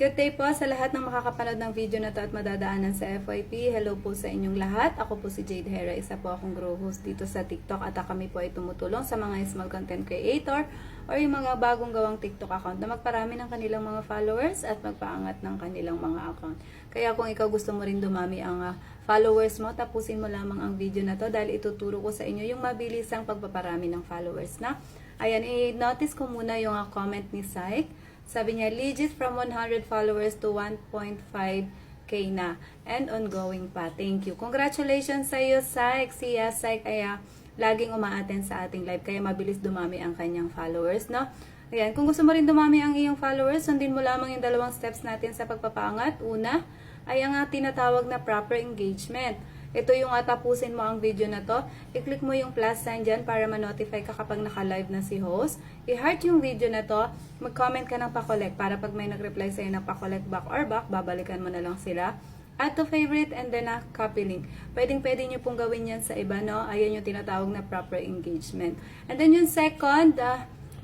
Good day po sa lahat ng makakapanood ng video na to at madadaanan sa FYP. Hello po sa inyong lahat. Ako po si Jade Hera, isa po akong grow host dito sa TikTok at kami po ay tumutulong sa mga small content creator or yung mga bagong gawang TikTok account na magparami ng kanilang mga followers at magpaangat ng kanilang mga account. Kaya kung ikaw gusto mo rin dumami ang followers mo, tapusin mo lamang ang video na to dahil ituturo ko sa inyo yung mabilisang pagpaparami ng followers na. Ayan, i-notice ko muna yung comment ni Syke. Sabi niya, legit from 100 followers to 1.5k na. And ongoing pa. Thank you. Congratulations sa iyo, Syke. Si Syke ay laging umaattend sa ating live. Kaya mabilis dumami ang kanyang followers, no? Ayan, kung gusto mo rin dumami ang iyong followers, sundin mo lamang yung dalawang steps natin sa pagpapaangat. Una, ay ang tinatawag na proper engagement. Ito yung tapusin mo ang video na to. I-click mo yung plus sign dyan para ma-notify ka kapag naka-live na si host. I-heart yung video na to. Mag-comment ka ng pa-collect para pag may nag-reply sa'yo ng pa-collect back or back, babalikan mo na lang sila. Add to favorite and then copy link. Pwede nyo pong gawin yan sa iba, no? Ayan yung tinatawag na proper engagement. And then yung second,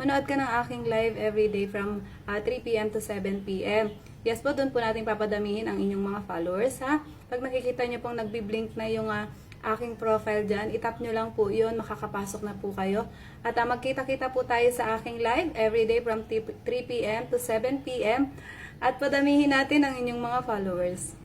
manood ka ng aking live everyday from 3 p.m. to 7 p.m. Yes po, doon po natin papadamihin ang inyong mga followers, ha? Pag nakikita nyo pong nagbi-blink na yung aking profile dyan, itap nyo lang po yun, makakapasok na po kayo. At magkita-kita po tayo sa aking live everyday from 3 p.m. to 7 p.m. At padamihin natin ang inyong mga followers.